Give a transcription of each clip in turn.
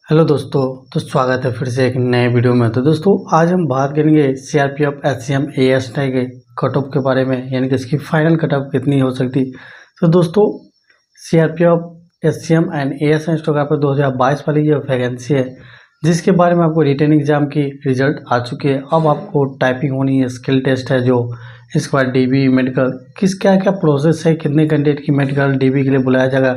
Hello दोस्तों, तो स्वागत है फिर से एक नए वीडियो में। तो दोस्तों आज हम बात करेंगे सीआरपीएफ एससीएम एएसआई के कट ऑफ के बारे में, यानी कि इसकी फाइनल कट ऑफ कितनी हो सकती। तो दोस्तों सीआरपीएफ एससीएम एंड एएसआई स्टोग्राफर 2022 वाली जो वैकेंसी है, जिसके बारे में आपको रिटन एग्जाम की रिजल्ट आ चुकी है। अब आपको टाइपिंग होनी है, स्किल टेस्ट है, जो इसके बाद डीबी मेडिकल क्या क्या प्रोसेस है, कितने कैंडिडेट की मेडिकल डीबी के लिए बुलाया जाएगा,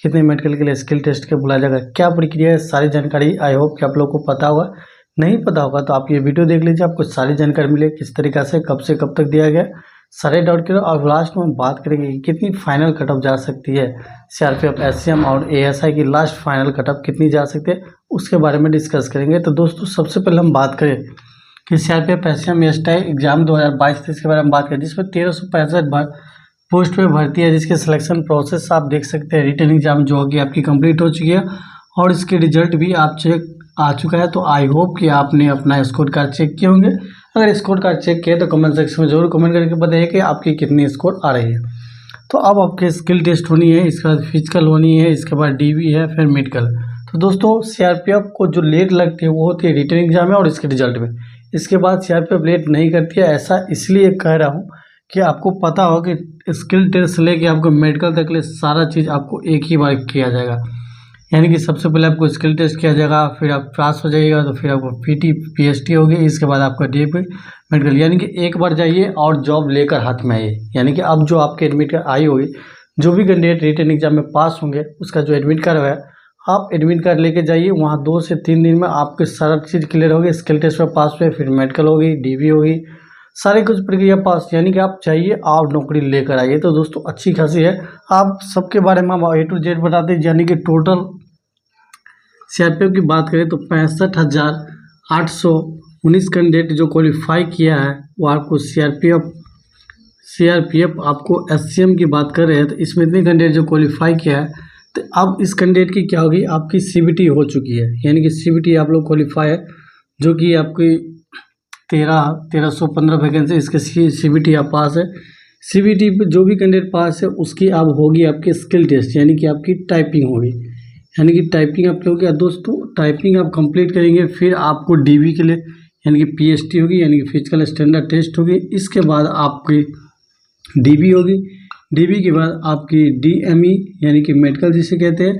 कितने मेडिकल के लिए स्किल टेस्ट के बुलाया जाएगा, क्या प्रक्रिया है, सारी जानकारी आई होप कि आप लोग को पता होगा। नहीं पता होगा तो आप ये वीडियो देख लीजिए, आपको सारी जानकारी मिले किस तरीक़ा से कब तक दिया गया, सारे डाउट के। और लास्ट में हम बात करेंगे कि कितनी फाइनल कट ऑफ जा सकती है, सीआरपीएफ एससीएम और एएसआई की लास्ट फाइनल कट ऑफ कितनी जा सकती है, उसके बारे में डिस्कस करेंगे। तो दोस्तों सबसे पहले हम बात करें कि सीआरपीएफ एससीएम एएसआई एग्जाम 2022-23 के बारे में बात करें, जिसमें 1365 पोस्ट पे भर्ती है, जिसके सिलेक्शन प्रोसेस आप देख सकते हैं। रिटन एग्जाम जो होगी आपकी कंप्लीट हो चुकी है और इसके रिजल्ट भी आप चेक आ चुका है। तो आई होप कि आपने अपना स्कोर कार्ड चेक किए होंगे। अगर स्कोर कार्ड चेक किए तो कमेंट सेक्शन में जरूर कमेंट करके बताइए कि आपकी कितनी स्कोर आ रही है। तो अब आपके स्किल टेस्ट होनी है, इसके बाद फिजिकल होनी है, इसके बाद डीवी है, फिर मेडिकल। तो दोस्तों सीआरपीएफ को जो लेट लगती है वो होती है रिटन एग्जाम में और इसके रिजल्ट में। इसके बाद सीआरपीएफ लेट नहीं करती है। ऐसा इसलिए कह रहा हूँ कि आपको पता हो कि स्किल टेस्ट से लेके आपको मेडिकल तक ले सारा चीज़ आपको एक ही बार किया जाएगा। यानी कि सबसे पहले आपको स्किल टेस्ट किया जाएगा, फिर आप पास हो जाइएगा तो फिर आपको पीटी पीएसटी होगी, इसके बाद आपका डीपी मेडिकल। यानी कि एक बार जाइए और जॉब लेकर हाथ में आइए। यानी कि अब जो आपके एडमिट कार्ड आई होगी, जो भी कैंडिडेट रिटन एग्जाम में पास होंगे उसका जो एडमिट कार्ड है, आप एडमिट कार्ड लेके जाइए। वहाँ 2 से 3 दिन में आपके सारा चीज़ क्लियर होगी। स्किल टेस्ट में पास हुए, फिर मेडिकल होगी, डीबी होगी, सारे कुछ प्रक्रिया पास। यानी कि आप चाहिए आप नौकरी लेकर आइए। तो दोस्तों अच्छी खासी है। आप सबके बारे में हम A to Z बताते हैं। यानी कि टोटल सीआरपीएफ की बात करें तो 65,819 कैंडिडेट जो क्वालिफाई किया है वो आपको सीआरपीएफ आपको एससीएम की बात कर रहे हैं। तो इसमें इतने कैंडिडेट जो क्वालिफाई किया है, तो अब इस कैंडिडेट की क्या होगी, आपकी सीबीटी हो चुकी है। यानी कि सीबीटी आप लोग क्वालिफाई है, जो कि आपकी 1315 वैकेंसी, इसके सीबीटी आप पास है। सीबीटी पे जो भी कैंडिडेट पास है उसकी अब होगी आपकी स्किल टेस्ट, यानी कि आपकी टाइपिंग होगी। यानी कि टाइपिंग आप लोग क्या दोस्तों, टाइपिंग आप कंप्लीट करेंगे, फिर आपको डीबी के लिए यानी कि पीएसटी होगी, यानी कि फिजिकल स्टैंडर्ड टेस्ट होगी। इसके बाद आपकी डीबी होगी, डीबी के बाद आपकी डीएमई यानी कि मेडिकल जिसे कहते हैं,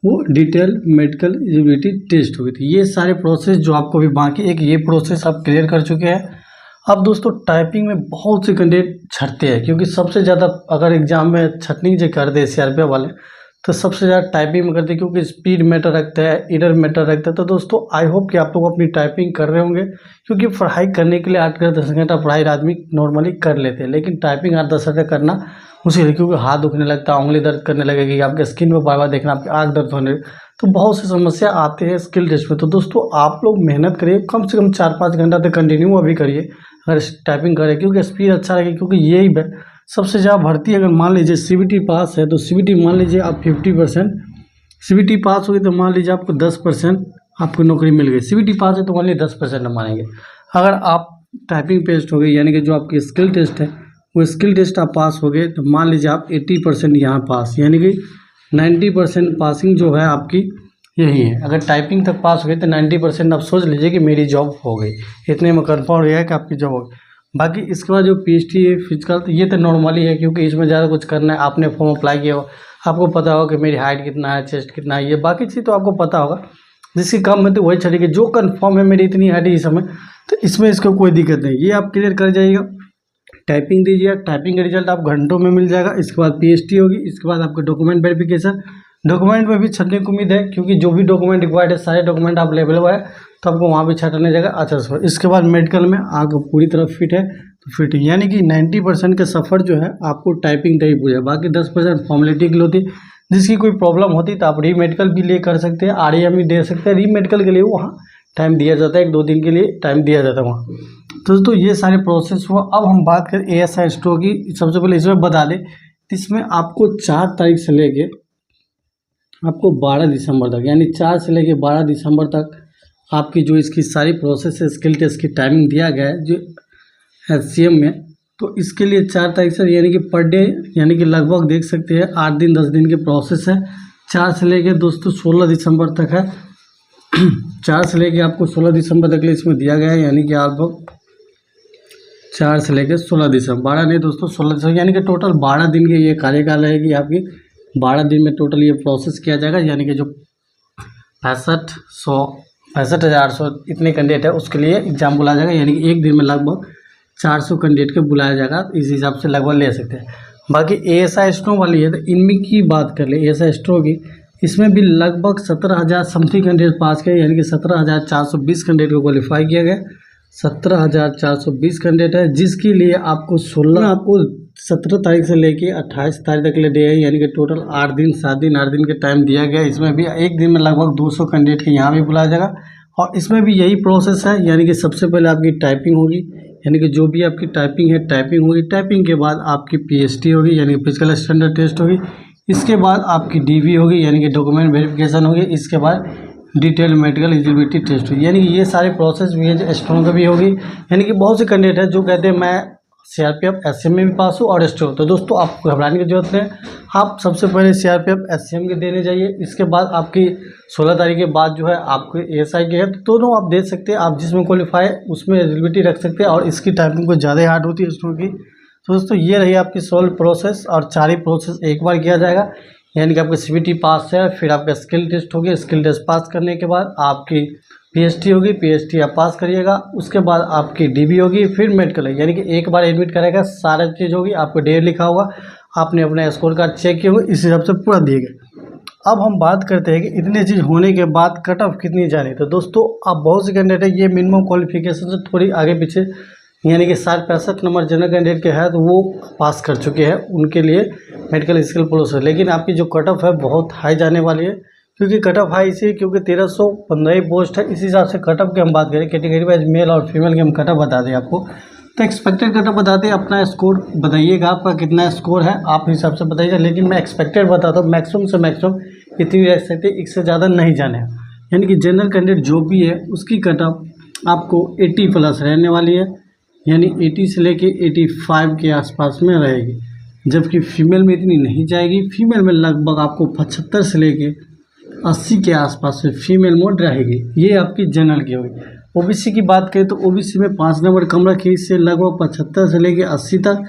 वो डिटेल मेडिकल एलिजिबिलिटी टेस्ट होगी। तो ये सारे प्रोसेस जो आपको भी बाकी एक ये प्रोसेस आप क्लियर कर चुके हैं। अब दोस्तों टाइपिंग में बहुत से कैंडिडेट छटते हैं, क्योंकि सबसे ज़्यादा अगर एग्जाम में छटनी जो कर दे सीआरपीएफ वाले, तो सबसे ज़्यादा टाइपिंग में करते हैं, क्योंकि स्पीड मैटर रखता है, एरर मैटर रखता है। तो दोस्तों आई होप कि आप लोग अपनी टाइपिंग कर रहे होंगे, क्योंकि पढ़ाई करने के लिए 8 घंटा 10 घंटा पढ़ाई आदमी नॉर्मली कर लेते हैं, लेकिन टाइपिंग 8-10 घंटा करना मुश्किल है, क्योंकि हाथ दुखने लगता है, उंगली दर्द करने लगेगी, आपके स्किन पर बार बार देखना, आपकी आँख दर्द होने, तो बहुत सी समस्या आते हैं स्किल टेस्ट में। तो दोस्तों आप लोग मेहनत करिए, कम से कम 4-5 घंटा तक कंटिन्यू अभी करिए अगर टाइपिंग करें, क्योंकि स्पीड अच्छा रहेगी। क्योंकि यही सबसे ज़्यादा भर्ती, अगर मान लीजिए सीबीटी पास है तो सीबीटी मान लीजिए आप 50%, सीबीटी पास होगी तो मान लीजिए आपको 10% आपको नौकरी मिल गई। सीबीटी पास है तो मान लीजिए 10% हम मानेंगे। अगर आप टाइपिंग टेस्ट हो गई, यानी कि जो आपकी स्किल टेस्ट है, वो स्किल टेस्ट आप पास हो गए, तो मान लीजिए आप 80% यहाँ पास, यानी कि 90% पासिंग जो है आपकी यही है। अगर टाइपिंग तक पास हो गई तो 90% आप सोच लीजिए कि मेरी जॉब हो गई, इतने में कन्फर्म हो गया है कि आपकी जॉब हो गई। बाकी इसके बाद जो पीएचडी है, फिजिकल, तो ये तो नॉर्मली है, क्योंकि इसमें ज़्यादा कुछ करना है। आपने फॉर्म अप्लाई किया हो, आपको पता होगा कि मेरी हाइट कितना है, चेस्ट कितना है, ये बाकी चीज़ तो आपको पता होगा। जिसकी कम है तो वही छड़ेगी, जो कन्फर्म है मेरी इतनी हाइट है इस समय, तो इसमें इसको कोई दिक्कत नहीं, ये आप क्लियर कर जाइएगा। टाइपिंग दीजिए, टाइपिंग का रिजल्ट आप घंटों में मिल जाएगा। इसके बाद पीएचडी होगी, इसके बाद आपका डॉक्यूमेंट वेरिफिकेशन। डॉक्यूमेंट में भी छटने की उम्मीद है, क्योंकि जो भी डॉक्यूमेंट रिक्वायर्ड है सारे डॉक्यूमेंट आप अवेलेबल है, तो आपको वहाँ भी छटने जाएगा अच्छा से। इसके बाद मेडिकल में आगे पूरी तरह फिट है तो फिट है, यानी कि 90% का सफ़र जो है आपको टाइपिंग तक ही पूरा है। बाकी 10% फॉर्मेलिटी के लिए होती है। जिसकी कोई प्रॉब्लम होती तो आप री मेडिकल भी ले कर सकते हैं, REM भी दे सकते हैं। री मेडिकल के लिए वहाँ टाइम दिया जाता है, 1-2 दिन के लिए टाइम दिया जाता है वहाँ। तो दोस्तों ये सारे प्रोसेस हुआ। अब हम बात करें एएसआई स्टोर की। सबसे पहले इसमें बता दें, इसमें आपको 4 तारीख से लेके आपको 12 दिसंबर तक, यानी 4 से लेके 12 दिसंबर तक आपकी जो इसकी सारी प्रोसेस है, स्किल टेस्ट की टाइमिंग दिया गया है जो एससीएम में। तो इसके लिए 4 तारीख से, यानी कि पर डे, यानी कि लगभग देख सकते हैं 8 दिन 10 दिन के प्रोसेस है। 4 से लेके दोस्तों 16 दिसंबर तक है। 4 से लेके आपको 16 दिसंबर तक के लिए इसमें दिया गया है, यानी कि आप 4 से लेकर 16 दिसंबर, 12 नहीं दोस्तों 16 दिसंबर, यानी कि टोटल 12 दिन की ये कार्यकाल रहेगी आपकी। 12 दिन में टोटल ये प्रोसेस किया जाएगा, यानी कि जो 65,800 इतने कैंडिडेट है उसके लिए एग्ज़ाम बुलाया जाएगा, यानी कि एक दिन में लगभग 400 कैंडिडेट को बुलाया जाएगा। इस हिसाब से लगभग ले सकते हैं। बाकी ASI स्ट्रो वाली है तो इनमें की बात कर ले, ASI स्ट्रो की, इसमें भी लगभग 17,000 समथिंग कैंडिडेट पास किए, यानी कि 17,420 कैंडिडेट को क्वालिफाई किया गया। 17,420 कैंडिडेट है, जिसके लिए आपको 17 तारीख से लेके 28 तारीख तक के लिए डे है, यानी कि टोटल 8 दिन 8 दिन के टाइम दिया गया। इसमें भी एक दिन में लगभग 200 कैंडिडेट के यहाँ भी बुलाया जाएगा। और इसमें भी यही प्रोसेस है, यानी कि सबसे पहले आपकी टाइपिंग होगी, यानी कि जो भी आपकी टाइपिंग है टाइपिंग होगी। टाइपिंग के बाद आपकी PST होगी, यानी कि फिजिकल स्टैंडर्ड टेस्ट होगी। इसके बाद आपकी DV होगी, यानी कि डॉक्यूमेंट वेरिफिकेशन होगी। इसके बाद डिटेल मेडिकल एलिजिबिलिटी टेस्ट होगी, यानी कि ये सारे प्रोसेस भी है जो स्टोन का भी होगी। यानी कि बहुत से कैंडिडेट है जो कहते हैं मैं CRPF SCM में भी पास हूँ और स्टोन, तो दोस्तों आपको घबराने की जरूरत नहीं। आप सबसे पहले CRPF SCM के देने जाइए। इसके बाद आपकी 16 तारीख के बाद जो है आपको ASI के है, तो दोनों आप दे सकते हैं। आप जिसमें क्वालिफाई उसमें एलिजिबिलिटी रख सकते हैं, और इसकी टाइपिंग को ज़्यादा हार्ड होती है स्टोन की। तो दोस्तों ये रही आपकी सॉल्व प्रोसेस, और 4 ही प्रोसेस एक बार किया जाएगा। यानी कि आपका CBT पास है, फिर आपका स्किल टेस्ट होगी, स्किल टेस्ट पास करने के बाद आपकी PST होगी, PST आप पास करिएगा। उसके बाद आपकी DB होगी, फिर मेडिकल है, यानी कि एक बार एडमिट करेगा, सारा चीज़ होगी। आपको डेट लिखा होगा, आपने अपना स्कोर कार्ड चेक किया होगा, इस हिसाब से पूरा दिए गए। अब हम बात करते हैं कि इतने चीज़ होने के बाद कट ऑफ कितनी जानी। तो दोस्तों आप बहुत से कैंडिडेट है ये मिनिमम क्वालिफिकेशन से थोड़ी आगे पीछे, यानी कि 65 नंबर जनरल कैंडिडेट के है तो वो पास कर चुके हैं, उनके लिए मेडिकल स्किल प्रोसेस। लेकिन आपकी जो कट ऑफ है बहुत हाई जाने वाली है, क्योंकि कट ऑफ हाई इसलिए क्योंकि 1315 पोस्ट है। इस हिसाब से कट ऑफ की हम बात करें, कैटेगरी वाइज मेल और फीमेल के हम कट ऑफ बता दें आपको, तो एक्सपेक्टेड कट ऑफ बताते हैं। अपना स्कोर बताइएगा, आपका कितना स्कोर है आप हिसाब से बताइएगा। लेकिन मैं एक्सपेक्टेड बताता हूँ, मैक्सिमम से मैक्सिमम इतनी रख सकते, इससे ज़्यादा नहीं जाने। यानी कि जनरल कैंडिडेट जो भी है उसकी कट ऑफ आपको 80 प्लस रहने वाली है, यानी 80 से लेके 85 के आसपास में रहेगी। जबकि फीमेल में इतनी नहीं जाएगी, फीमेल में लगभग आपको 75 से लेके 80 के आसपास में फीमेल मोड रहेगी। ये आपकी जनरल की होगी। OBC की बात करें तो OBC में 5 नंबर कम रखी, इससे लगभग 75 से लेके 80 तक,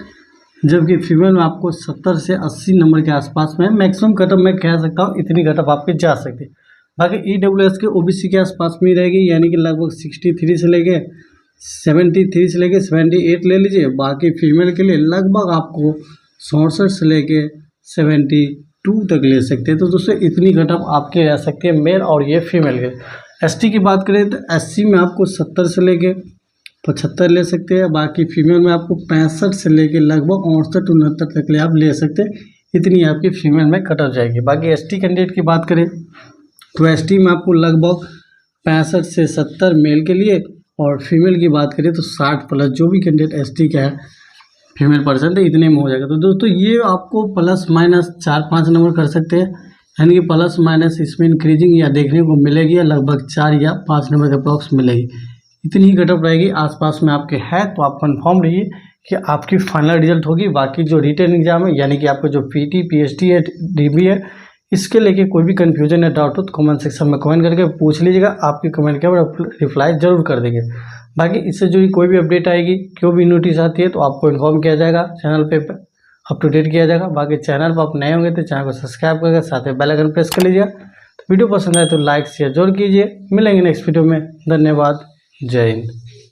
जबकि फीमेल में आपको 70 से 80 नंबर के आसपास में मैक्सिमम कटअप मैं कह सकता हूँ, इतनी कटअप आपकी जा सकती है। बाकी EWS के OBC के आसपास में रहेगी, यानी कि लगभग 63 से लेके 73 से लेके 78 ले लीजिए। बाकी फीमेल के लिए लगभग आपको 64 से लेके 72 तक ले सकते हैं। तो दोस्तों इतनी कटअप आपके रह सकती है मेल, और ये फीमेल के। ST की बात करें तो SC में आपको 70 से लेके 75 ले सकते हैं। बाकी फीमेल में आपको 65 से लेके लगभग 68-69 तक ले आप ले सकते हैं। इतनी आपकी फीमेल में कटअप जाएगी। बाकी ST कैंडिडेट की बात करें तो ST में आपको लगभग 65 से 70 मेल के लिए, और फीमेल की बात करें तो 60 प्लस जो भी कैंडिडेट ST का है फीमेल पर्सन, तो इतने में हो जाएगा। तो दोस्तों ये आपको प्लस माइनस 4-5 नंबर कर सकते हैं, यानी कि प्लस माइनस इसमें इंक्रीजिंग या देखने को मिलेगी, या लगभग 4 या 5 नंबर के अप्रॉक्स मिलेगी। इतनी ही कटअप रहेगी, आसपास में आपके है, तो आप कंफर्म रहिए कि आपकी फाइनल रिजल्ट होगी। बाकी जो रिटन एग्जाम है, यानी कि आपका जो PT PST है DB है, इसके लेके कोई भी कन्फ्यूजन या डाउट हो तो कमेंट सेक्शन में कमेंट करके पूछ लीजिएगा। आपकी कमेंट के रिप्लाई जरूर कर देंगे। बाकी इससे जुड़ी कोई भी अपडेट आएगी, कोई भी नोटिस आती है तो आपको इन्फॉर्म किया जाएगा, चैनल पे अप टू डेट किया जाएगा। बाकी चैनल पर आप नए होंगे तो चैनल को सब्सक्राइब करके साथ में बेल आइकन प्रेस कर लीजिएगा। तो वीडियो पसंद आए तो लाइक शेयर जरूर कीजिए। मिलेंगे नेक्स्ट वीडियो में। धन्यवाद। जय हिंद।